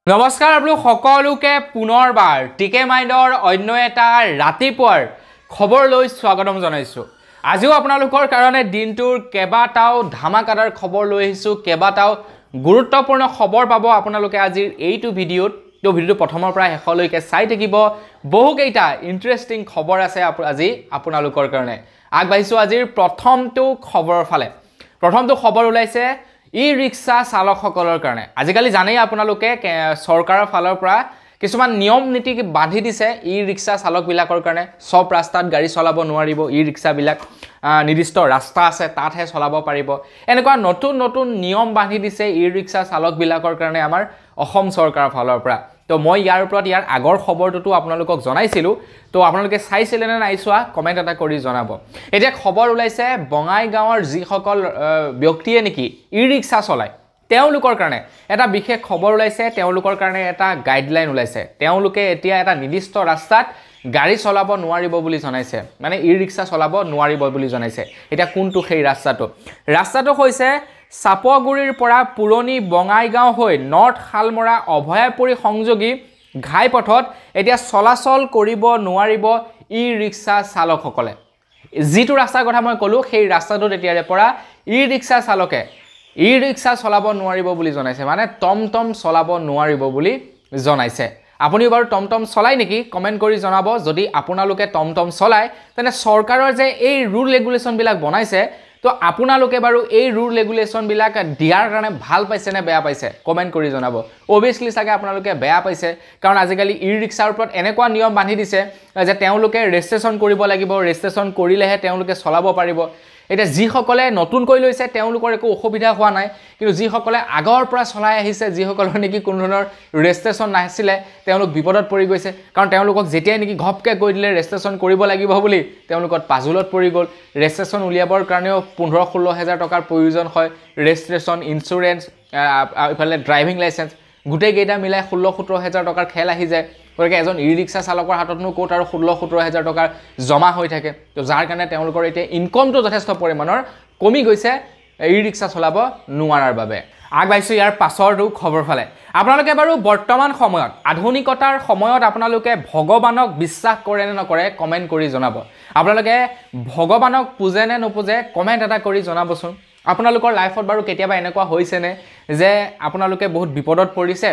নমস্কাৰ আপোনালোক সকলোকে পুনৰবাৰ টিকে মাইণ্ডৰ অন্য এটা ৰাতিপুৱাৰ খবৰ লৈ স্বাগতম জনাইছো। আজিও আপোনালোকৰ কাৰণে দিনটোৰ কেবাটাও ধামাকাদাৰ খবৰ লৈ আহিছো, কেবাটাও গুৰুত্বপূৰ্ণ খবৰ পাব আপোনালোকে আজিৰ এইটো ভিডিঅ'ত। তো ভিডিঅ'টো প্ৰথমৰ পৰা শেষলৈকে চাই থাকিব, বহুকেইটা ইণ্টাৰেষ্টিং খবৰ আছে আজি আপোনালোকৰ কাৰণে। আগবাঢ়িছো আজিৰ প্ৰথমটো খবৰৰ ফালে। প্ৰথমটো খবৰ ওলাইছে ই-ৰিক্সা চালকসকলৰ কাৰণে। আজিকালি জানেই আপোনালোকে চৰকাৰৰ ফালৰ পৰা কিছুমান নিয়ম নীতি বান্ধি দিছে ই-ৰিক্সা চালকবিলাকৰ কাৰণে। সব ৰাস্তাত গাড়ী চলাব নোৱাৰিব, ই-ৰিক্সাবিলাক নিৰ্দিষ্ট ৰাস্তা আছে তাতহে চলাব পাৰিব। এনেকুৱা নতুন নতুন নিয়ম বান্ধি দিছে ই-ৰিক্সা চালকবিলাকৰ কাৰণে আমাৰ অসম চৰকাৰৰ ফালৰ পৰা। তো মই ইয়াৰ ওপৰত ইয়াৰ আগৰ খবৰটোতো আপোনালোকক জনাইছিলোঁ। তো আপোনালোকে চাইছিলে নে নাই চোৱা কমেণ্ট এটা কৰি জনাব। এতিয়া খবৰ ওলাইছে বঙাইগাঁৱৰ যিসকল ব্যক্তিয়ে নেকি ই-ৰিক্সা চলায় তেওঁলোকৰ কাৰণে এটা বিশেষ খবৰ ওলাইছে, তেওঁলোকৰ কাৰণে এটা গাইডলাইন ওলাইছে। তেওঁলোকে এতিয়া এটা নিৰ্দিষ্ট ৰাস্তাত গাড়ী চলাব নোৱাৰিব বুলি জনাইছে, মানে ই-ৰিক্সা চলাব নোৱাৰিব বুলি জনাইছে। এতিয়া কোনটো সেই ৰাস্তাটো হৈছে চাপগুৰিৰ পৰা পুৰণি বঙাইগাঁও হৈ নৰ্থ শালমৰা অভয়াপুৰী সংযোগী ঘাইপথত এতিয়া চলাচল কৰিব নোৱাৰিব ই-ৰিক্সা চালকসকলে। যিটো ৰাস্তাৰ কথা মই ক'লোঁ সেই ৰাস্তাটোত এতিয়াৰে পৰা ই-ৰিক্সা চালকে ই-ৰিক্সা চলাব নোৱাৰিব বুলি জনাইছে, মানে টমটম চলাব নোৱাৰিব বুলি জনাইছে। আপুনিও বাৰু টমটম চলায় নেকি কমেণ্ট কৰি জনাব। যদি আপোনালোকে টমটম চলায় তেনে চৰকাৰৰ যে এই ৰুল ৰেগুলেশ্যনবিলাক বনাইছে, তো আপোনালোকে বাৰু এই ৰুল ৰেগুলেশ্যনবিলাক দিয়াৰ কাৰণে ভাল পাইছে নে বেয়া পাইছে কমেণ্ট কৰি জনাব। অভিয়াছলি চাগে আপোনালোকে বেয়া পাইছে, কাৰণ আজিকালি ই-ৰিক্সাৰ ওপৰত এনেকুৱা নিয়ম বান্ধি দিছে যে তেওঁলোকে ৰেজিষ্ট্ৰেশ্যন কৰিব লাগিব, ৰেজিষ্ট্ৰেশ্যন কৰিলেহে তেওঁলোকে চলাব পাৰিব। এতিয়া যিসকলে নতুনকৈ লৈছে তেওঁলোকৰ একো অসুবিধা হোৱা নাই, কিন্তু যিসকলে আগৰ পৰা চলাই আহিছে, যিসকলৰ নেকি কোনো ধৰণৰ ৰেজিষ্ট্ৰেশ্যন নাছিলে তেওঁলোক বিপদত পৰি গৈছে। কাৰণ তেওঁলোকক যেতিয়াই নেকি ঘপকৈ কৈ দিলে ৰেজিষ্ট্ৰেশ্যন কৰিব লাগিব বুলি, তেওঁলোকৰ পাজুলত পৰি গ'ল। ৰেজিষ্ট্ৰেশ্যন উলিয়াবৰ কাৰণেও 15-16 হাজাৰ টকাৰ প্ৰয়োজন হয়। ৰেজিষ্ট্ৰেশ্যন, ইঞ্চুৰেঞ্চ, ইফালে ড্ৰাইভিং লাইচেঞ্চ গোটেইকেইটা মিলাই 16-17 হাজাৰ টকাৰ খেল আহি যায়। গতিকে এজন ই-ৰিক্সা চালকৰ হাততনো ক'ত আৰু 16-17 হাজাৰ টকাৰ জমা হৈ থাকে। তো যাৰ কাৰণে তেওঁলোকৰ এতিয়া ইনকমটো যথেষ্ট পৰিমাণৰ কমি গৈছে ই-ৰিক্সা চলাব নোৱাৰাৰ বাবে। আগবাঢ়িছোঁ ইয়াৰ পাছৰটো খবৰ ফালে। আপোনালোকে বাৰু বৰ্তমান সময়ত আধুনিকতাৰ সময়ত আপোনালোকে ভগৱানক বিশ্বাস কৰে নে নকৰে কমেণ্ট কৰি জনাব। আপোনালোকে ভগৱানক পূজে নে নোপূজে কমেণ্ট এটা কৰি জনাবচোন। আপোনালোকৰ লাইফত বাৰু কেতিয়াবা এনেকুৱা হৈছেনে যে আপোনালোকে বহুত বিপদত পৰিছে,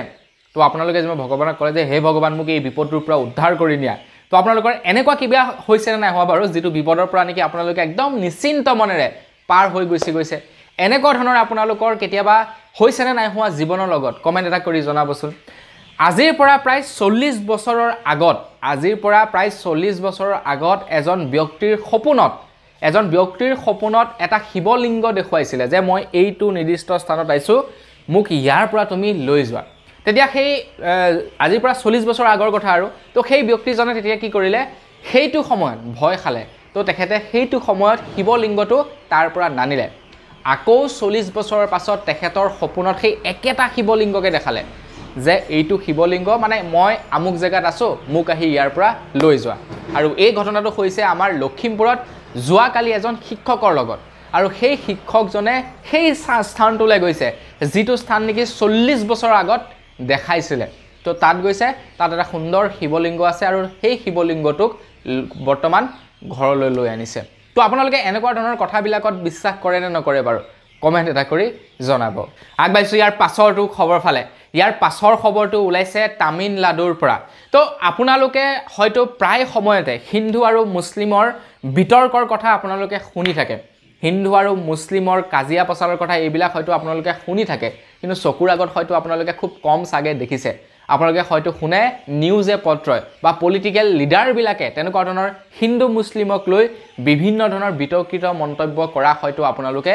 তো আপোনালোকে যেন ভগৱানক কয় যে হে ভগৱান মোক এই বিপদটোৰ পৰা উদ্ধাৰ কৰি নিয়া। তো আপোনালোকৰ এনেকুৱা কিবা হৈছেনে নাই হোৱা বাৰু, যিটো বিপদৰ পৰা নেকি আপোনালোকে একদম নিশ্চিন্ত মনেৰে পাৰ হৈ গৈছে। এনেকুৱা ধৰণৰ আপোনালোকৰ কেতিয়াবা হৈছেনে নাই হোৱা জীৱনৰ লগত কমেণ্ট এটা কৰি জনাবচোন। আজিৰ পৰা প্ৰায় 40 বছৰৰ আগত এজন ব্যক্তিৰ সপোনত এটা শিৱলিংগ দেখুৱাইছিলে যে মই এইটো নিৰ্দিষ্ট স্থানত আহিছোঁ, মোক ইয়াৰ পৰা তুমি লৈ যোৱা। তেতিয়া সেই আজিৰ পৰা 40 বছৰ আগৰ কথা আৰু। তো সেই ব্যক্তিজনে তেতিয়া কি কৰিলে, সেইটো সময়ত ভয় খালে। তো তেখেতে সেইটো সময়ত শিৱলিংগটো তাৰ পৰা নানিলে। আকৌ 40 বছৰৰ পাছত তেখেতৰ সপোনত সেই একেটা শিৱলিংগকে দেখালে যে এইটো শিৱলিংগ, মানে মই আমুক জেগাত আছোঁ, মোক আহি ইয়াৰ পৰা লৈ যোৱা। আৰু এই ঘটনাটো হৈছে আমাৰ লখিমপুৰত যোৱাকালি এজন শিক্ষকৰ লগত। আৰু সেই শিক্ষকজনে সেই স্থানটোলৈ গৈছে যিটো স্থান নেকি 40 বছৰ আগত দেখাইছিলে। তো তাত গৈছে, তাত এটা সুন্দৰ শিৱলিংগ আছে আৰু সেই শিৱলিংগটোক বৰ্তমান ঘৰলৈ লৈ আনিছে। তো আপোনালোকে এনেকুৱা ধৰণৰ কথাবিলাকত বিশ্বাস কৰে নে নকৰে বাৰু কমেণ্ট এটা কৰি জনাব। আগবাঢ়িছোঁ ইয়াৰ পাছৰটো খবৰ ফালে। ইয়াৰ পাছৰ খবৰটো ওলাইছে তামিলনাডুৰ পৰা। তো আপোনালোকে হয়তো প্ৰায় সময়তে হিন্দু আৰু মুছলিমৰ বিতৰ্কৰ কথা আপোনালোকে শুনি থাকে, হিন্দু আৰু মুছলিমৰ কাজিয়া পচাৰৰ কথা এইবিলাক হয়তো আপোনালোকে শুনি থাকে, কিন্তু চকুৰ আগত হয়তো আপোনালোকে খুব কম চাগে দেখিছে। আপোনালোকে হয়তো শুনে নিউজে পত্ৰই বা পলিটিকেল লিডাৰবিলাকে তেনেকুৱা ধৰণৰ হিন্দু মুছলিমক লৈ বিভিন্ন ধৰণৰ বিতৰ্কিত মন্তব্য কৰা হয়তো আপোনালোকে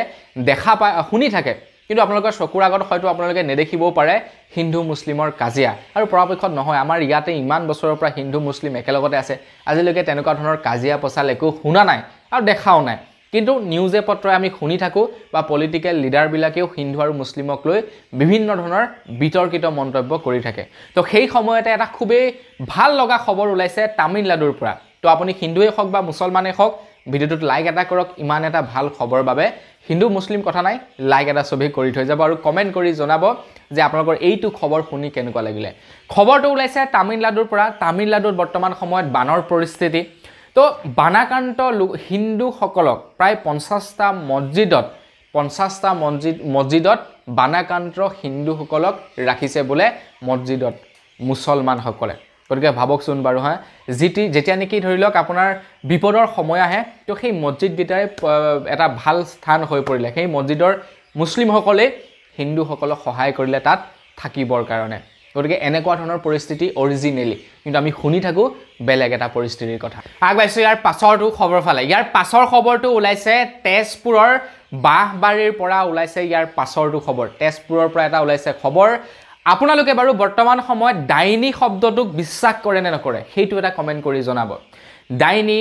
শুনি থাকে, কিন্তু আপোনালোকৰ চকুৰ আগত হয়তো আপোনালোকে নেদেখিবও পাৰে হিন্দু মুছলিমৰ কাজিয়া। আৰু পৰাপক্ষত নহয়, আমাৰ ইয়াতে ইমান বছৰৰ পৰা হিন্দু মুছলিম একেলগতে আছে, আজিলৈকে তেনেকুৱা ধৰণৰ কাজিয়া পচাল একো শুনা নাই আৰু দেখাও নাই। কিন্তু নিউজে পত্ৰই আমি শুনি থাকোঁ বা পলিটিকেল লিডাৰবিলাকেও হিন্দু আৰু মুছলিমক লৈ বিভিন্ন ধৰণৰ বিতৰ্কিত মন্তব্য কৰি থাকে। তো সেই সময়তে এটা খুবেই ভাল লগা খবৰ ওলাইছে তামিলনাডুৰ পৰা। তো আপুনি হিন্দুৱে হওক বা মুছলমানেই হওক ভিডিঅ'টোত লাইক এটা কৰক ইমান এটা ভাল খবৰ বাবে হিন্দু মুছলিম কথা নাই লাইক এটা সবে কৰি থৈ যাব আৰু কমেন্ট কৰি জনাব যে আপোনালোকৰ এইটো খবৰ শুনি কেনেকুৱা লাগিলে খবৰটো ওলাইছে তামিলনাডুৰ পৰা তামিলনাডুত বৰ্তমান সময়ত বানৰ পৰিস্থিতি তো বানাকান্ত হিন্দুসকলক প্ৰায় 50টা মছজিদত বানাকান্ত হিন্দুসকলক ৰাখিছে বোলে মছজিদত মুছলমানসকলে গতিকে ভাবকচোন বাৰু হা যেতিয়া নেকি ধৰি লওক আপোনাৰ বিপদৰ সময় আহে তো সেই মছজিদকেইটাই এটা ভাল স্থান হৈ পৰিলে সেই মছজিদৰ মুছলিমসকলে হিন্দুসকলক সহায় কৰিলে তাত থাকিবৰ কাৰণে গতিকে এনেকুৱা ধৰণৰ পৰিস্থিতি অৰিজিনেলি কিন্তু আমি শুনি থাকো বেলেগ এটা পৰিস্থিতিৰ কথা আগবাইছো ইয়াৰ পাছৰটো খবৰ ফালে ইয়াৰ পাছৰ খবৰটো ওলাইছে তেজপুৰৰ বাহবাৰীৰ পৰা ওলাইছে ইয়াৰ পাছৰটো খবৰ তেজপুৰৰ পৰা এটা ওলাইছে খবৰ আপোনালোকে বাৰু বৰ্তমান সময়ত ডাইনী শব্দটোক বিশ্বাস কৰে নে নকৰে সেইটো এটা কমেন্ট কৰি জনাব ডাইনী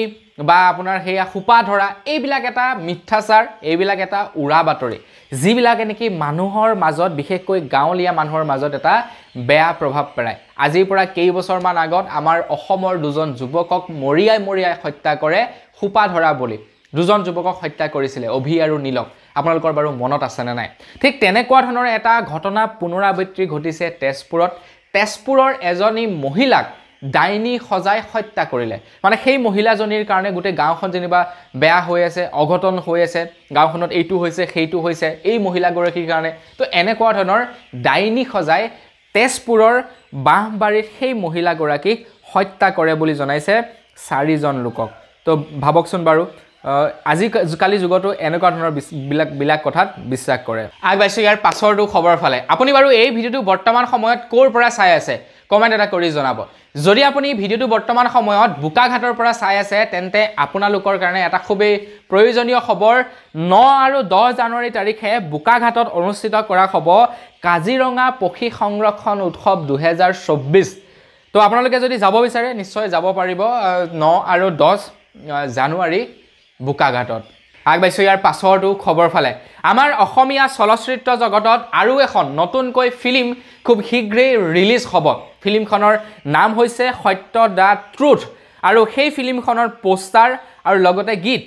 বা আপোনাৰ হেয়া খুপা ধৰা এইবিলাক এটা মিথ্যাচাৰ এইবিলাক এটা উৰা বাতৰি যিবিলাকে নেকি মানুহৰ মাজত বিশেষকৈ গাঁৱলীয়া মানুহৰ মাজত এটা বেয়া প্ৰভাৱ পেলায় আজিৰ পৰা কেইবছৰমান আগত আমাৰ অসমৰ দুজন যুৱকক মৰিয়াই হত্যা কৰে খুপা ধৰা বুলি দুজন যুৱকক হত্যা কৰিছিলে অভি আৰু নীলক আপোনালোকৰ বাৰু মনত আছে নে নাই ঠিক তেনেকুৱা ধৰণৰ এটা ঘটনা পুনৰাবৃত্তি ঘটিছে তেজপুৰৰ এজনী মহিলাক ডাইনী সজাই হত্যা কৰিলে মানে সেই মহিলাজনীৰ কাৰণে গোটেই গাঁওখন যেনিবা বেয়া হৈ আছে অঘটন হৈ আছে গাঁওখনত এইটো হৈছে সেইটো হৈছে এই মহিলাগৰাকীৰ কাৰণে তো এনেকুৱা ধৰণৰ ডাইনী সজাই তেজপুৰৰ বাহবাৰীত সেই মহিলাগৰাকীক হত্যা কৰে বুলি জনাইছে 4জন লোকক তো ভাবকচোন বাৰু আজিকালি যুগতো এনেকুৱা ধৰণৰ বিলাক কথাত বিশ্বাস কৰে আগবাইছো ইয়াৰ পাছৰটো খবৰ ফালে আপুনি বাৰু এই ভিডিঅ'টো বৰ্তমান সময়ত ক'ৰ পৰা চাই আছে কমেন্ট এটা কৰি জনাব যদি আপুনি ভিডিঅ'টো বৰ্তমান সময়ত বোকাঘাটৰ পৰা চাই আছে তেন্তে আপোনালোকৰ কাৰণে এটা খুবেই প্ৰয়োজনীয় খবৰ 9 আৰু 10 জানুৱাৰী তাৰিখে বোকাঘাটত অনুষ্ঠিত কৰা হ'ব কাজিৰঙা পক্ষী সংৰক্ষণ উৎসৱ 2024 তো আপোনালোকে যদি যাব বিচাৰে নিশ্চয় যাব পাৰিব 9 আৰু 10 জানুৱাৰী বোকাঘাটত আগবাইছো ইয়াৰ পাছৰটো খবৰ ফালে আমাৰ অসমীয়া চলচ্চিত্ৰ জগতত আৰু এখন নতুনকৈ ফিল্ম খুব শীঘ্ৰেই ৰিলিজ হ'ব ফিল্মখনৰ নাম হৈছে সত্য দা ট্ৰুথ আৰু সেই ফিল্মখনৰ পোষ্টাৰ আৰু লগতে গীত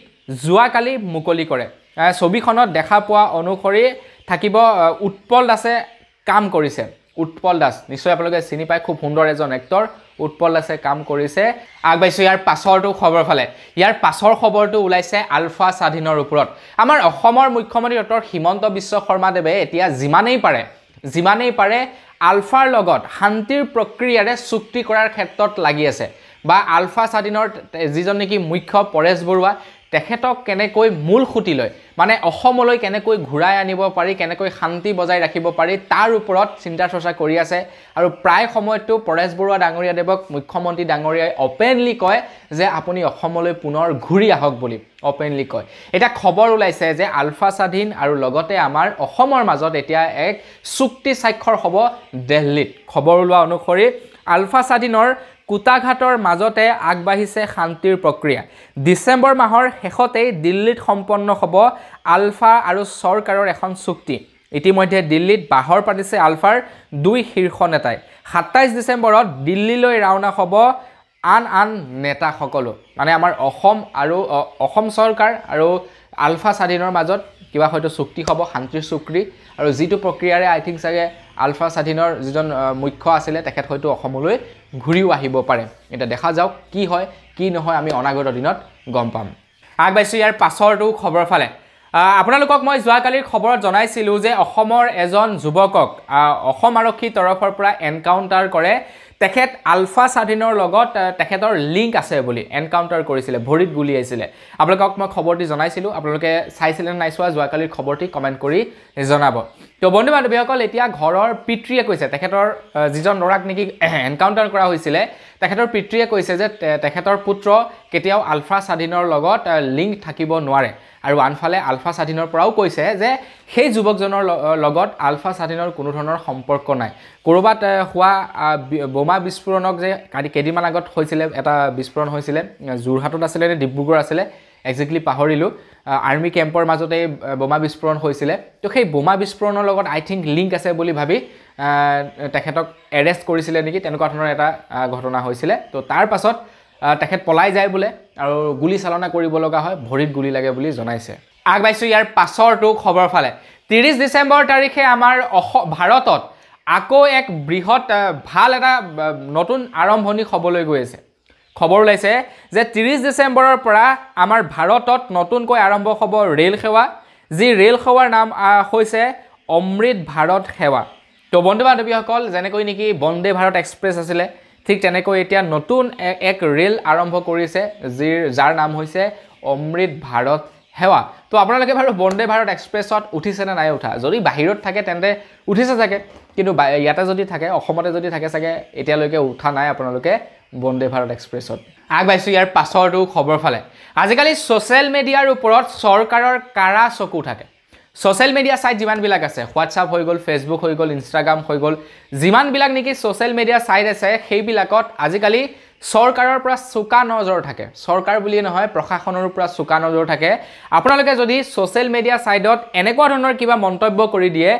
যোৱাকালি মুকলি কৰে ছবিখনত দেখা পোৱা অনুসৰি থাকিব উৎপল দাসে কাম কৰিছে উৎপল দাস নিশ্চয় আপোনালোকে চিনি পায় খুব সুন্দৰ এজন এক্টৰ উৎপল দাসে কাম কৰিছে আগবাইছো ইয়াৰ পাছৰটো খবৰ ফালে ইয়াৰ পাছৰ খবৰটো ওলাইছে আলফা স্বাধীনৰ ওপৰত আমাৰ অসমৰ মুখ্যমন্ত্ৰী ডক্টৰ হিমন্ত বিশ্ব শৰ্মাদেৱে এতিয়া যিমানেই পাৰে আলফাৰ লগত শান্তিৰ প্ৰক্ৰিয়াৰে চুক্তি কৰাৰ ক্ষেত্ৰত লাগি আছে বা আলফা স্বাধীনৰ যিজন নেকি মুখ্য পৰেশ বৰুৱা তেখেতক কেনেকৈ মূল খুঁটি লৈ মানে অসমলৈ কেনেকৈ ঘূৰাই আনিব পাৰি কেনেকৈ শান্তি বজাই ৰাখিব পাৰি তাৰ ওপৰত চিন্তা চৰ্চা কৰি আছে আৰু প্ৰায় সময়তো পৰেশ বৰুৱা ডাঙৰীয়াদেৱক মুখ্যমন্ত্ৰী ডাঙৰীয়াই অপেনলি কয় যে আপুনি অসমলৈ পুনৰ ঘূৰি আহক বুলি অপেনলি কয় এটা খবৰ ওলাইছে যে আলফা স্বাধীন আৰু লগতে আমাৰ অসমৰ মাজত এতিয়া এক চুক্তি স্বাক্ষৰ হ'ব দিল্লীত খবৰ ওলোৱা অনুসৰি আলফা স্বাধীনৰ কুটাঘাটৰ মাজতে আগবাঢ়িছে শান্তিৰ প্ৰক্ৰিয়া ডিসেম্বৰ মাহৰ শেষতেই দিল্লীত সম্পন্ন হ'ব আলফা আৰু চৰকাৰৰ এখন চুক্তি ইতিমধ্যে দিল্লীত বাহৰ পাতিছে আলফাৰ 2 শীৰ্ষ নেতাই 27 ডিসেম্বৰত দিল্লীলৈ ৰাওনা হ'ব আন নেতাসকলো মানে আমাৰ অসম চৰকাৰ আৰু আলফা স্বাধীনৰ মাজত কিবা হয়তো চুক্তি হ'ব শান্তিৰ চুক্তি আৰু যিটো প্ৰক্ৰিয়াৰে আই থিংক চাগে আলফা স্বাধীনৰ যিজন মুখ্য আছিল তেখেত হয়তো অসমলৈ ঘূৰিও আহিব পাৰে এটা দেখা যাওক কি হয় কি নহয় আমি অনাগত দিনত গম পাম আগবাইছো ইয়াৰ পাছৰটো খবৰ ফালে আপোনালোকক মই যোৱাকালিৰ খবৰত জনাইছিলোঁ যে অসমৰ এজন যুৱকক অসম আৰক্ষীৰ তৰফৰ পৰা এনকাউণ্টাৰ কৰে তেখেত আলফা স্বাধীনৰ লগত তেখেতৰ লিংক আছে বুলি এনকাউণ্টাৰ কৰিছিলে ভৰিত গুলি আহিছিলে আপোনালোকক মই খবৰটি জনাইছিলোঁ আপোনালোকে চাইছিলে নাই চোৱা যোৱাকালিৰ খবৰটি কমেন্ট কৰি জনাব তো বন্ধু বান্ধৱীসকল এতিয়া ঘৰৰ পিতৃয়ে কৈছে তেখেতৰ যিজন ল'ৰাক নেকি এনকাউণ্টাৰ কৰা হৈছিলে তেখেতৰ পিতৃয়ে কৈছে যে তেখেতৰ পুত্ৰ কেতিয়াও আলফা স্বাধীনৰ লগত লিংক থাকিব নোৱাৰে আৰু আনফালে আলফা স্বাধীনৰ পৰাও কৈছে যে সেই যুৱকজনৰ লগত আলফা স্বাধীনৰ কোনো ধৰণৰ সম্পৰ্ক নাই কৰবাত হোৱা বোমা বিস্ফোৰণক যে কেইদিনমান আগত হৈছিলে এটা বিস্ফোৰণ হৈছিলে যোৰহাটত আছিলে নে ডিব্ৰুগড় আছিলে এক্সেক্টলি পাহৰিলোঁ আৰ্মি কেম্পৰ মাজতে বোমা বিস্ফোৰণ হৈছিলে তো সেই বোমা বিস্ফোৰণৰ লগত আই থিংক লিংক আছে বুলি ভাবি তেখেতক এৰেষ্ট কৰিছিলে নেকি তেনেকুৱা ধৰণৰ এটা ঘটনা হৈছিলে তো তাৰ পাছত তেখেত পলাই যায় বোলে আৰু গুলি চালনা কৰিব লগা হয় ভৰিত গুলি লাগে বুলি জনাইছে আগবাইছো ইয়াৰ পাছৰটো খবৰ ফালে 30 ডিসেম্বৰ তাৰিখে আমাৰ ভাৰতত আকৌ এক বৃহৎ ভাল এটা নতুন আৰম্ভণি হ'বলৈ গৈ আছে খবৰ ওলাইছে যে 30 ডিসেম্বৰৰ পৰা আমাৰ ভাৰতত নতুনকৈ আৰম্ভ হ'ব ৰেল সেৱা যি ৰেল সেৱাৰ নাম হৈছে অমৃত ভাৰত সেৱা তো বন্ধু বান্ধৱীসকল যেনেকৈ নেকি বন্দে ভাৰত এক্সপ্ৰেছ আছিল ঠিক তেনেকৈ এতিয়া নতুন এক ৰেল আৰম্ভ কৰিছে যাৰ নাম হৈছে অমৃত ভাৰত সেৱা তো আপোনালোকে বাৰু বন্দে ভাৰত এক্সপ্ৰেছত উঠিছে না নাই উঠা যদি বাহিৰত থাকে তেন্তে উঠিছে চাগে কিন্তু ইয়াতে যদি থাকে অসমতে যদি থাকে চাগে এতিয়ালৈকে উঠা নাই আপোনালোকে বন্দে ভাৰত এক্সপ্ৰেছত আগবাইছো ইয়াৰ পাছৰটো খবৰ ফালে আজিকালি সোশ্যাল মিডিয়াৰ ওপৰত চৰকাৰৰ কাৰা চকু থাকে সোশ্যাল মিডিয়া সাইট যিমান বিলাক আছে হোৱাটছআপ হৈ গ'ল ফেসবুক হৈ গ'ল ইনষ্টাগ্ৰাম হৈ গ'ল যিমান বিলাক নেকি সোশ্যাল মিডিয়া সাইট আছে সেই বিলাকত আজিকালি সৰকাৰৰ পৰা চুকা নজৰ থাকে সৰকাৰ বুলি নহয় প্ৰশাসনৰ পৰা চুকা নজৰ থাকে আপোনালোকে যদি সোশ্যাল মিডিয়া সাইটত এনেকুৱা ধৰণৰ কিবা মন্তব্য কৰি দিয়ে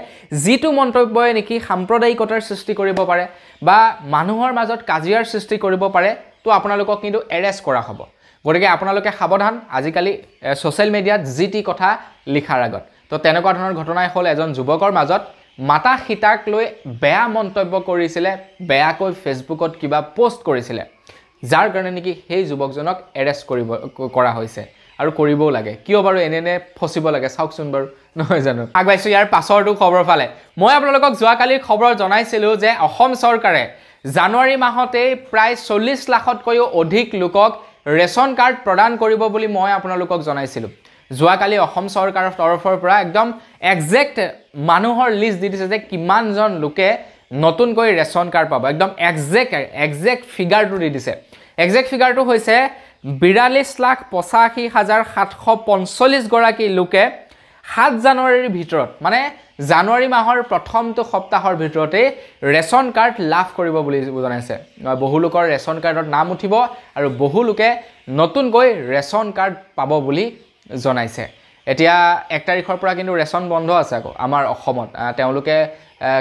যিটো মন্তব্যই নেকি সাম্প্ৰদায়িকতাৰ সৃষ্টি কৰিব পাৰে বা মানুহৰ মাজত কাজিয়াৰ সৃষ্টি কৰিব পাৰে তো আপোনালোকক কিন্তু এৰেষ্ট কৰা হ'ব গতিকে আপোনালোকে সাৱধান আজিকালি সোশ্যাল মিডিয়াত জিটি কথা লিখাৰ আগত তো তেনেকুৱা ধৰণৰ ঘটনাই হ'ল এজন যুৱকৰ মাজত মাতা হিতাক লৈ বেয়া মন্তব্য কৰিছিল বেয়াকৈ ফেসবুকত কিবা পোষ্ট কৰিছিল যাৰ কাৰণে নেকি সেই যুৱকজনক এৰেষ্ট কৰা হৈছে আৰু কৰিবও লাগে কিয় বাৰু এনে ফচিব লাগে চাওকচোন বাৰু নহয় জানো আগবাইছো ইয়াৰ পাছৰটো খবৰ ফালে মই আপোনালোকক যোৱাকালিৰ খবৰ জনাইছিলো যে অসম চৰকাৰে জানুৱাৰী মাহতে প্ৰায় 40 লাখতকৈও অধিক লোকক ৰেশন কাৰ্ড প্ৰদান কৰিব বুলি মই আপোনালোকক জনাইছিলো যোৱাকালি অসম চৰকাৰৰ তৰফৰ পৰা একদম এক্সাক্ট মানুহৰ লিষ্ট দি দিছে যে কিমানজন লোকে নতুনকৈ ৰেশন কাৰ্ড পাব একদম এক্সাক্ট ফিগাৰটো দি দিছে এক্সাক্ট ফিগাৰটো হৈছে 42,85,745 গৰাকী লোকে 7 জানুৱাৰীৰ ভিতৰত মানে জানুৱাৰী মাহৰ প্ৰথমটো সপ্তাহৰ ভিতৰতে ৰেশন কাৰ্ড লাভ কৰিব বুলি জনাইছে বহু লোকৰ ৰেশন কাৰ্ডত নাম উঠিব আৰু বহু লোকে নতুনকৈ ৰেশন কাৰ্ড পাব বুলি জনাইছে এতিয়া 1 তাৰিখৰ পৰা কিন্তু ৰেশন বন্ধ আছে আকৌ আমাৰ অসমত তেওঁলোকে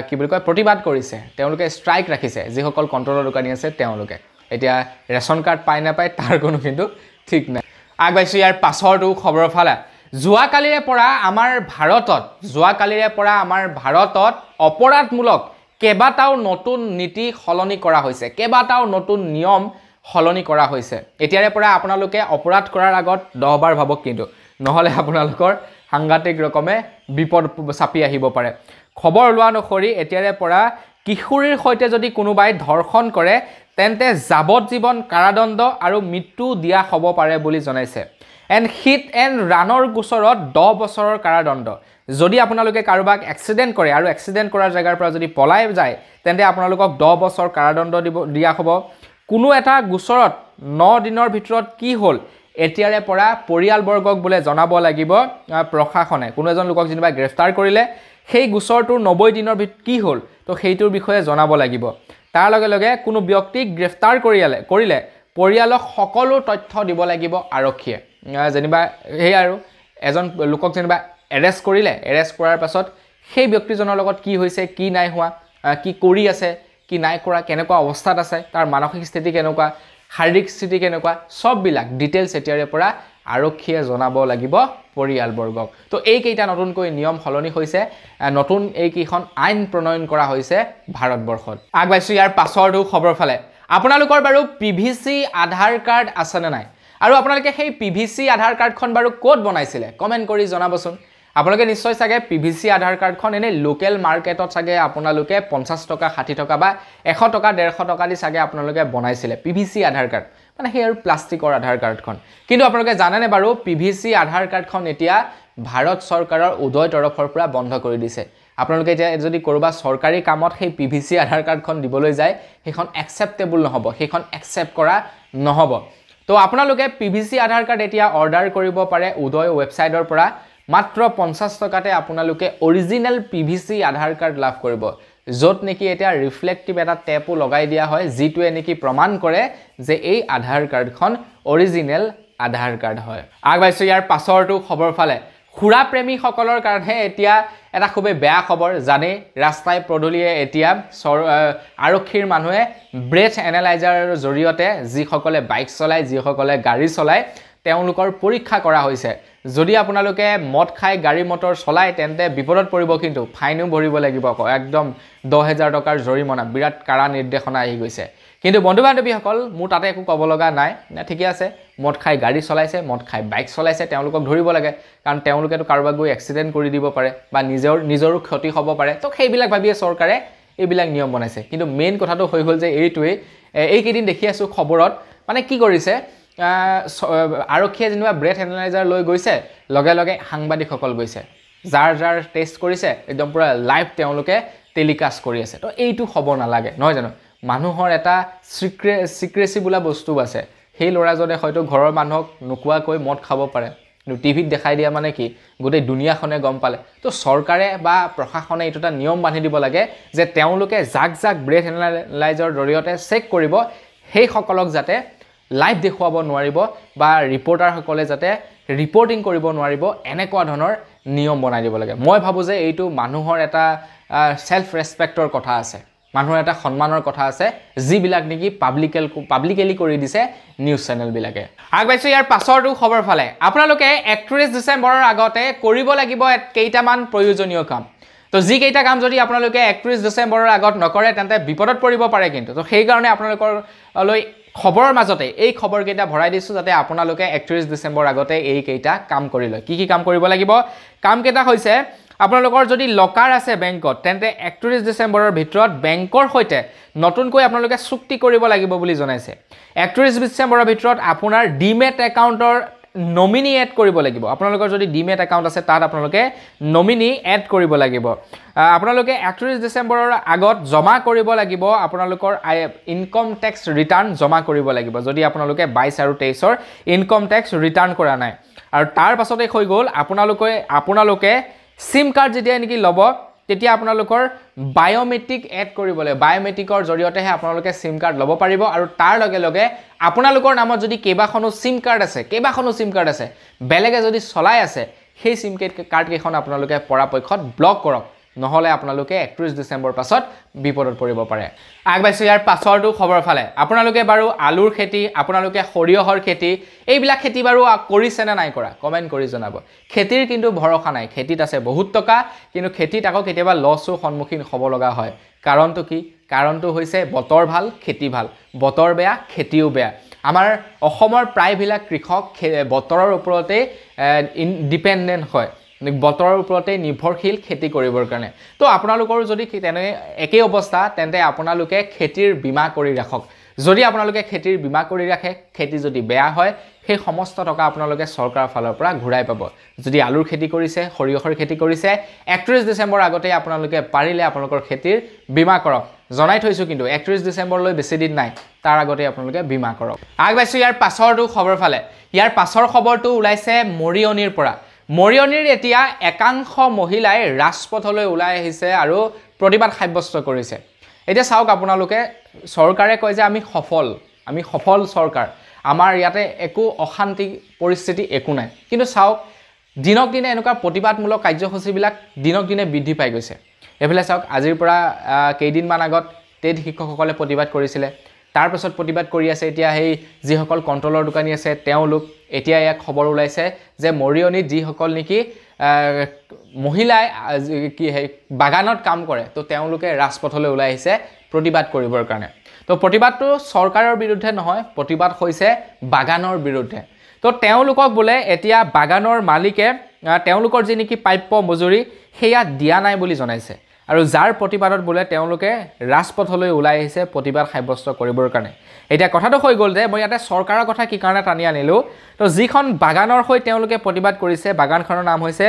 কি বুলি কয় প্ৰতিবাদ কৰিছে তেওঁলোকে ষ্ট্ৰাইক ৰাখিছে যিসকল কন্ট্ৰলৰ দোকানী আছে তেওঁলোকে এতিয়া ৰেশন কাৰ্ড পাই না পাই তাৰ কোনো কিন্তু ঠিক নাই আগবাইছো ইয়াৰ পাছৰটো খবৰ ফালে যোৱাকালিৰে পৰা আমাৰ ভাৰতত অপৰাধমূলক কেবাটাও নতুন নীতি সলনি কৰা হৈছে কেবাটাও নতুন নিয়ম সলনি কৰা হৈছে এতিয়াৰে পৰা আপোনালোকে অপৰাধ কৰাৰ আগত 10 বাৰ ভাবক কিন্তু নহলে আপোনালোকৰ সাংঘাতিক ৰকমে বিপদ চাপি আহিব পাৰে খবৰ লোৱা অনুসৰি এতিয়াৰে পৰা কিশোৰীৰ সৈতে যদি কোনোবাই ধৰ্ষণ কৰে তেন্তে যাৱজ্জীৱন কাৰাদণ্ড আৰু মৃত্যু দিয়া হ'ব পাৰে বুলি জনাইছে এণ্ড হিট এণ্ড ৰানৰ গোচৰত 10 বছৰৰ কাৰাদণ্ড যদি আপোনালোকে কাৰোবাক এক্সিডেন্ট কৰে আৰু এক্সিডেন্ট কৰাৰ জায়গাৰ পৰা যদি পলাই যায় তেন্তে আপোনালোকক 10 বছৰ কাৰাদণ্ড দিয়া হ'ব কোনো এটা গোচৰত 9 দিনৰ ভিতৰত কি হ'ল এতিয়াৰে পৰা পৰিয়ালবৰ্গক বলে জনাব লাগিব প্ৰশাসনে কোনো এজন লোকক যেনিবা গ্ৰেফতাৰ কৰিলে সেই গোচৰটোৰ 90 দিনৰ ভিতৰত কি হ'ল তো সেইটোৰ বিষয়ে জনাব লাগিব তাৰ লগে লগে কোনো ব্যক্তিক গ্ৰেফতাৰ কৰিলে পৰিয়ালক সকলো তথ্য দিব লাগিব আৰক্ষীয়ে যেনিবা হেই আৰু এজন লোকক যেনিবা এৰেষ্ট কৰিলে এৰেষ্ট কৰাৰ পাছত সেই ব্যক্তিজনৰ লগত কি হৈছে কি নাই হোৱা কি কৰি আছে কি নাই কৰা কেনেকুৱা অৱস্থাত আছে তাৰ মানসিক স্থিতি কেনেকুৱা শাৰীৰিক স্থিতি কেনেকুৱা সব বিলাক ডিটেইলছ এতিয়াৰে পৰা আৰক্ষীয়ে জনাব লাগিব পৰিয়ালবৰ্গক তো এই কেইটা নতুনকৈ নিয়ম সলনি হৈছে নতুন এই কেইখন আইন প্ৰণয়ন কৰা হৈছে ভাৰতবৰ্ষত আগবাইছো ইয়াৰ পাছৰটো খবৰ ফালে আপোনালোকৰ বাৰু পিভিসি আধাৰ কাৰ্ড আছে নে নাই আৰু আপোনালোকে সেই পিভিসি আধাৰ কাৰ্ডখন বাৰু ক'ত বনাইছিলে কমেন্ট কৰি জনাবচোন আপোনালোকে নিশ্চয় চাগে পিভিসি আধাৰ কাৰ্ডখন এনে লোকেল মাৰ্কেটত চাগে আপোনালোকে 50 টকা 60 টকা বা 100 টকা 150 টকা দি চাগে আপোনালোকে বনাইছিলে পিভিসি আধাৰ কাৰ্ড মানে সেই আৰু প্লাষ্টিকৰ আধাৰ কাৰ্ডখন কিন্তু আপোনালোকে জানেনে বাৰু পিভিসি আধাৰ কাৰ্ডখন এতিয়া ভাৰত চৰকাৰৰ উদয় তৰফৰ পৰা বন্ধ কৰি দিছে আপোনালোকে এতিয়া যদি কৰবা চৰকাৰী কামত সেই পিভিসি আধাৰ কাৰ্ডখন দিবলৈ যায় সেইখন একসেপ্টেবল নহব সেইখন একসেপ্ট কৰা নহব তো আপোনালোকে পিভিসি আধাৰ কাৰ্ড এতিয়া অৰ্ডাৰ কৰিব পাৰে উদয় ৱেবছাইটৰ পৰা মাত্ৰ 50 টকাতে আপোনালোকে অৰিজিনাল পিভিসি আধাৰ কাৰ্ড লাভ কৰিব যত নেকি এটা ৰিফ্লেক্টিভ এটা টেপো লগাই দিয়া হয় যিটোৱে নেকি প্ৰমাণ কৰে যে এই আধাৰ কাৰ্ডখন অৰিজিনাল আধাৰ কাৰ্ড হয় আগবাইছো ইয়াৰ পাছৰটো খবৰ ফালে খুৰা প্ৰেমী সকলৰ কাৰণে এতিয়া এটা খুবেই বেয়া খবৰ জানে ৰাস্তাই পদূলিয়ে এতিয়া আৰক্ষীৰ মানুহে ব্ৰেথ এনালাইজাৰৰ জৰিয়তে যিসকলে বাইক চলায় যিসকলে গাড়ী চলায় তেওঁলোকৰ পৰীক্ষা কৰা হৈছে যদি আপোনালোকে মদ খাই গাড়ী মটৰ চলায় তেন্তে বিপদত পৰিব কিন্তু ফাইনো ভৰিব লাগিব একদম 10,000 টকাৰ জৰিমনা বিৰাট কাৰা নিৰ্দেশনা আহি গৈছে কিন্তু বন্ধু বান্ধৱীসকল মোৰ তাতে একো ক'ব লগা নাই ঠিকে আছে মদ খাই গাড়ী চলাইছে মদ খাই বাইক চলাইছে তেওঁলোকক ধৰিব লাগে কাৰণ তেওঁলোকেতো কাৰোবাক গৈ এক্সিডেণ্ট কৰি দিব পাৰে বা নিজৰো ক্ষতি হ'ব পাৰে তো সেইবিলাক ভাবিয়ে চৰকাৰে এইবিলাক নিয়ম বনাইছে কিন্তু মেইন কথাটো হৈ গ'ল যে এইটোৱেই এইকেইদিন দেখি আছোঁ খবৰত মানে কি কৰিছে আৰক্ষীয়ে যেনিবা ব্ৰেথ এনালাইজাৰ লৈ গৈছে লগে লগে সাংবাদিকসকল গৈছে যাৰ টেষ্ট কৰিছে একদম পুৰা লাইভ তেওঁলোকে টেলিকাষ্ট কৰি আছে তো এইটো হ'ব নালাগে নহয় জানো মানুহৰ এটা সিক্ৰেসি বোলা বস্তু আছে সেই ল'ৰাজনে হয়তো ঘৰৰ মানুহক নোকোৱাকৈ মদ খাব পাৰে কিন্তু টিভিত দেখাই দিয়া মানে কি গোটেই দুনিয়াখনে গম পালে তো চৰকাৰে বা প্ৰশাসনে এইটো এটা নিয়ম বান্ধি দিব লাগে যে তেওঁলোকে যাক ব্ৰেথ এনালাইজাৰৰ জৰিয়তে চেক কৰিব সেই সকলক যাতে লাইভ দেখুৱাব নোৱাৰিব বা ৰিপৰ্টাৰসকলে যাতে ৰিপৰ্টিং কৰিব নোৱাৰিব এনেকুৱা ধৰণৰ নিয়ম বনাই দিব লাগে মই ভাবোঁ যে এইটো মানুহৰ এটা সেলফ ৰেসপেক্টৰ কথা আছে মানুহৰ এটা সন্মানৰ কথা আছে যিবিলাক নেকি পাব্লিকেলি কৰি দিছে নিউজ চেনেলবিলাকে আগবাইছো ইয়াৰ পাছৰটো খবৰ ফালে আপোনালোকে 31 ডিসেম্বৰৰ আগতে কৰিব লাগিব কেইটামান প্ৰয়োজনীয় কাম তো যি কেইটা কাম যদি আপোনালোকে 31 ডিসেম্বৰৰ আগত নকৰে তেন্তে বিপদত পৰিব পাৰে কিন্তু তো সেই কাৰণে আপোনালোকৰ লৈ খবৰৰ মাজতে এই খবৰ কেইটা ভৰাই দিছো যাতে আপোনালোকে 31 ডিসেম্বৰ আগতে এই কেইটা কাম কৰি লয় কি কাম কৰিব লাগিব কাম কেইটা হৈছে আপোনালোকৰ যদি লকাৰ আছে বেংকত তেন্তে 31 ডিসেম্বৰৰ ভিতৰত বেংকৰ সৈতে নতুনকৈ আপোনালোকে চুক্তি কৰিব লাগিব বুলি জনাইছে 31 ডিসেম্বৰৰ ভিতৰত আপোনাৰ ডিমেট একাউণ্টৰ নমিনি এড কৰিব লাগিব আপোনালোকৰ যদি ডিমেট একাউণ্ট আছে তাত আপোনালোকে নমিনি এড কৰিব লাগিব আপোনালোকে 31 ডিসেম্বৰৰ আগত জমা কৰিব লাগিব আপোনালোকৰ ইনকাম টেক্স ৰিটাৰ্ণ জমা কৰিব লাগিব যদি আপোনালোকে 22 আৰু 23ৰ ইনকাম টেক্স ৰিটাৰ্ণ কৰা নাই আৰু তাৰ পাছতে হৈ গ'ল আপোনালোকে সিম কাৰ্ড যেতিয়া নেকি ল'ব তেতিয়া আপোনালোকৰ বায়োমেট্ৰিক এড কৰিব লাগে বায়োমেট্ৰিকৰ জৰিয়তেহে আপোনালোকে সিম কাৰ্ড ল'ব পাৰিব আৰু তাৰ লগে লগে আপোনালোকৰ নামত যদি কেইবাখনো সিম কাৰ্ড আছে বেলেগে যদি চলাই আছে সেই সিম কাৰ্ড কেইখন আপোনালোকে পৰাপক্ষত ব্লক কৰক নহলে আপোনালোকে 31 ডিসেম্বৰ পাছত বিপদত পৰিব পাৰে আগবাইছো ইয়াৰ পাছৰটো খবৰ ফালে আপোনালোকে বাৰু আলুৰ খেতি আপোনালোকে সৰিয়হৰ খেতি এইবিলাক খেতি বাৰু কৰিছে না নাই কৰা কমেন্ট কৰি জনাব খেতিৰ কিন্তু ভৰসা নাই খেতিত আছে বহুত টকা কিন্তু খেতিত আকৌ কেতিয়াবা লছৰ সন্মুখীন হ'ব লগা হয় কাৰণটো কি কাৰণটো হৈছে বতৰ ভাল খেতি ভাল বতৰ বেয়া খেতিও বেয়া আমাৰ অসমৰ প্ৰায়বিলাক কৃষক বতৰৰ ওপৰতে ডিপেন্ডেন্ট হয় বতৰৰ ওপৰতে নিৰ্ভৰশীল খেতি কৰিবৰ কাৰণে তো আপোনালোকৰ যদি তেনে একেই অৱস্থা তেন্তে আপোনালোকে খেতিৰ বীমা কৰি ৰাখক যদি আপোনালোকে খেতিৰ বীমা কৰি ৰাখে খেতি যদি বেয়া হয় সেই সমস্ত টকা আপোনালোকে চৰকাৰৰ ফালৰ পৰা ঘূৰাই পাব যদি আলুৰ খেতি কৰিছে সৰিয়হৰ খেতি কৰিছে 31 ডিসেম্বৰ আগতে আপোনালোকে পাৰিলে আপোনালোকৰ খেতিৰ বীমা কৰক জনাই থৈছো কিন্তু 31 ডিসেম্বৰলৈ বেছি দিন নাই তাৰ আগতে আপোনালোকে বীমা কৰক আগবাইছো ইয়াৰ পাছৰটো খবৰ ফালে ইয়াৰ পাছৰ খবৰটো ওলাইছে মৰিয়নিৰ পৰা মৰিয়নিৰ এতিয়া একাংশ মহিলাই ৰাজপথলৈ ওলাই আহিছে আৰু প্ৰতিবাদ সাব্যস্ত কৰিছে এতিয়া চাওক আপোনালোকে চৰকাৰে কয় যে আমি সফল চৰকাৰ আমাৰ ইয়াতে একো অশান্তি পৰিস্থিতি একো নাই কিন্তু চাওক দিনক দিনে এনেকুৱা প্ৰতিবাদমূলক কাৰ্যসূচীবিলাক দিনক দিনে বৃদ্ধি পাই গৈছে এফালে চাওক আজিৰ পৰা কেইদিনমান আগত টেট শিক্ষকসকলে প্ৰতিবাদ কৰিছিলে তাৰ পাছত প্ৰতিবাদ কৰি আছে এতিয়া সেই যিসকল কণ্ট্ৰলৰ দোকানী আছে তেওঁলোক এতিয়া এক খবৰ ওলাইছে যে মৰিয়নিত যিসকল নেকি মহিলাই কি বাগানত কাম কৰে তো তেওঁলোকে ৰাজপথলৈ ওলাই আহিছে প্ৰতিবাদ কৰিবৰ কাৰণে তো প্ৰতিবাদটো চৰকাৰৰ বিৰুদ্ধে নহয় প্ৰতিবাদ হৈছে বাগানৰ বিৰুদ্ধে তো তেওঁলোকক বোলে এতিয়া বাগানৰ মালিকে তেওঁলোকৰ যি নেকি প্ৰাপ্য মজুৰি সেয়া দিয়া নাই বুলি জনাইছে আৰু যাৰ প্ৰতিবাদত বোলে তেওঁলোকে ৰাজপথলৈ ওলাই আহিছে প্ৰতিবাদ সাব্যস্ত কৰিবৰ কাৰণে এতিয়া কথাটো হৈ গ'ল যে মই ইয়াতে চৰকাৰৰ কথা কি কাৰণে টানি আনিলো তো যিখন বাগানৰ হৈ তেওঁলোকে প্ৰতিবাদ কৰিছে বাগানখনৰ নাম হৈছে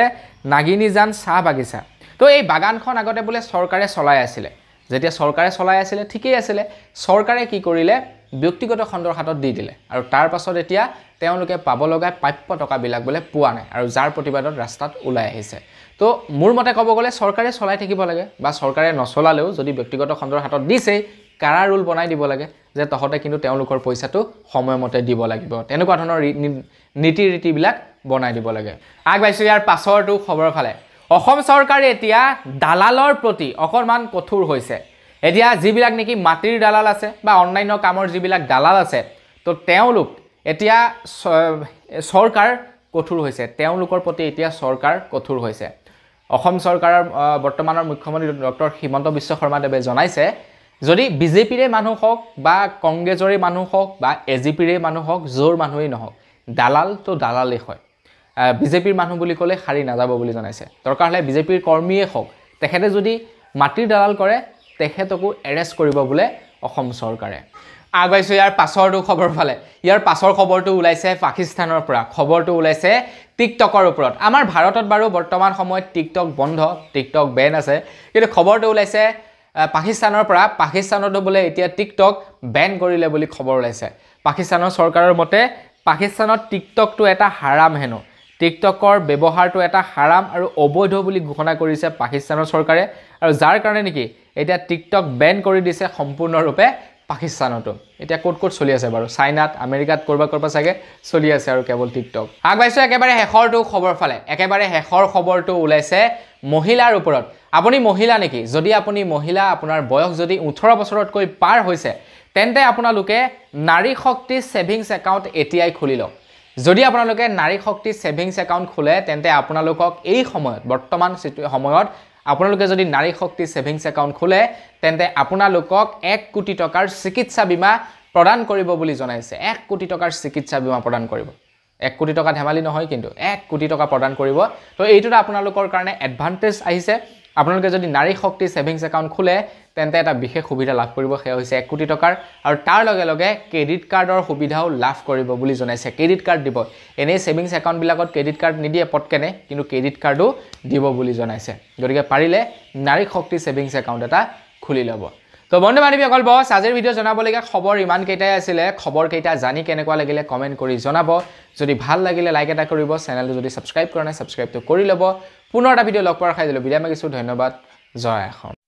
নাগিনীজান চাহ বাগিচা তো এই বাগানখন আগতে বোলে চৰকাৰে চলাই আছিল যেতিয়া চৰকাৰে চলাই আছিল ঠিকই আছিল চৰকাৰে কি কৰিলে ব্যক্তিগত খণ্ডৰ হাতত দি দিলে আৰু তাৰ পাছত এতিয়া তেওঁলোকে পাব লগা প্ৰাপ্য টকাবিলাক বোলে পোৱা নাই আৰু যাৰ প্ৰতিবাদত ৰাস্তাত ওলাই আহিছে তো মোৰ মতে ক'ব গ'লে চৰকাৰে চলাই থাকিব লাগে বা চৰকাৰে নচলালেও যদি ব্যক্তিগত খণ্ডৰ হাতত দিছে কাৰা ৰুল বনাই দিব লাগে যে তহতে কিন্তু তেওঁলোকৰ পইচাটো সময়মতে দিব লাগিব তেনেকুৱা ধৰণৰ নীতি ৰীতিবিলাক বনাই দিব লাগে আগবাইছো ইয়াৰ পাছৰটো খবৰ ফালে অসম চৰকাৰে এতিয়া দালালৰ প্ৰতি অকণমান কঠোৰ হৈছে এতিয়া যিবিলাক নেকি মাটিৰ দালাল আছে বা অন্যান্য কামৰ যিবিলাক দালাল আছে তো তেওঁলোক এতিয়া চৰকাৰ কঠোৰ হৈছে তেওঁলোকৰ প্ৰতি এতিয়া চৰকাৰ কঠোৰ হৈছে অসম চৰকাৰৰ বৰ্তমানৰ মুখ্যমন্ত্ৰী ডক্টৰ হিমন্ত বিশ্ব শৰ্মাদেৱে জনাইছে যদি বিজেপিৰে মানুহ হওক বা কংগ্ৰেছৰে মানুহ হওক বা এজিপিৰে মানুহ হওক জোৰ মানুহেই নহওক দালাল তো দালালেই হয় বিজেপিৰ মানুহ বুলি ক'লে হাৰি নাযাব বুলি জনাইছে দৰকাৰ হ'লে বিজেপিৰ কৰ্মীয়ে হওক তেখেতে যদি মাটিৰ দালাল কৰে তেখেতকো এৰেষ্ট কৰিব বোলে অসম চৰকাৰে আগুৱাইছো ইয়াৰ পাছৰটো খবৰ ফালে ইয়াৰ পাছৰ খবৰটো ওলাইছে পাকিস্তানৰ পৰা খবৰটো ওলাইছে টিকটকৰ ওপৰত আমাৰ ভাৰতত বাৰু বৰ্তমান সময়ত টিকটক বন্ধ টিকটক বেন আছে কিন্তু খবৰটো ওলাইছে পাকিস্তানৰ পৰা পাকিস্তানতো বোলে এতিয়া টিকটক বেন কৰিলে বুলি খবৰ ওলাইছে পাকিস্তানৰ চৰকাৰৰ মতে পাকিস্তানত টিকটকটো এটা হাৰাম হেনো টিকটকৰ ব্যৱহাৰটো এটা হাৰাম আৰু অবৈধ বুলি ঘোষণা কৰিছে পাকিস্তানৰ চৰকাৰে আৰু যাৰ কাৰণে নেকি এতিয়া টিকটক বেন কৰি দিছে সম্পূৰ্ণৰূপে পাকিস্তানতো এতিয়া ক'ত চলি আছে বাৰু চাইনাত আমেৰিকাত কৰবা চাগে চলি আছে আৰু কেৱল টিকটক আগবাইছো একেবাৰে শেষৰটো খবৰ ফালে একেবাৰে শেষৰ খবৰটো ওলাইছে মহিলাৰ ওপৰত আপুনি মহিলা নেকি যদি আপুনি মহিলা আপোনাৰ বয়স যদি 18 বছৰতকৈ পাৰ হৈছে তেন্তে আপোনালোকে নাৰী শক্তি সেভিংছ একাউণ্ট এতিয়াই খুলি লওক যদি আপোনালোকে নাৰী শক্তি সেভিংছ একাউণ্ট খোলে তেন্তে আপোনালোকক এই সময়ত বৰ্তমান সময়ত আপোনালোকে যদি নাৰী শক্তি সেভিংছ একাউণ্ট খোলে তেন্তে আপোনালোকক 1 কোটি টকাৰ চিকিৎসা বীমা প্ৰদান কৰিব বুলি জনাইছে 1 কোটি টকাৰ চিকিৎসা বীমা প্ৰদান কৰিব 1 কোটি টকা ধেমালি নহয় কিন্তু 1 কোটি টকা প্ৰদান কৰিব তো এইটোটা আপোনালোকৰ কাৰণে এডভান্টেজ আহিছে আপোনালোকে যদি নাৰী শক্তি সেভিংছ একাউণ্ট খোলে তেন্তে এটা বিশেষ সুবিধা লাভ কৰিব সেয়া হৈছে 1 কোটি টকাৰ আৰু তাৰ লগে লগে ক্ৰেডিট কাৰ্ডৰ সুবিধাও লাভ কৰিব বুলি জনাইছে ক্ৰেডিট কাৰ্ড দিব এনে সেভিংছ একাউণ্ট বিলাকত ক্ৰেডিট কাৰ্ড নিদিয়ে পটকেনে কিন্তু ক্ৰেডিট কাৰ্ডও দিব বুলি জনাইছে গতিকে পাৰিলে নাৰী শক্তি সেভিংছ একাউণ্ট এটা খুলি ল'ব তো বন্ধু বান্ধৱীসকল বস আজিৰ ভিডিঅ' জনাবলগীয়া খবৰ ইমান কেইটাই আছিলে খবৰ কেইটা জানি কেনেকুৱা লাগিলে কমেণ্ট কৰি জনাব যদি ভাল লাগিলে লাইক এটা কৰিব চেনেলটো যদি সাবস্ক্ৰাইব কৰা নাই সাবস্ক্ৰাইবটো কৰি ল'ব পুনৰ এটা ভিডিঅ' লগ পোৱাৰ খাই দিলোঁ বিদায় মাগিছোঁ ধন্যবাদ জয় অসম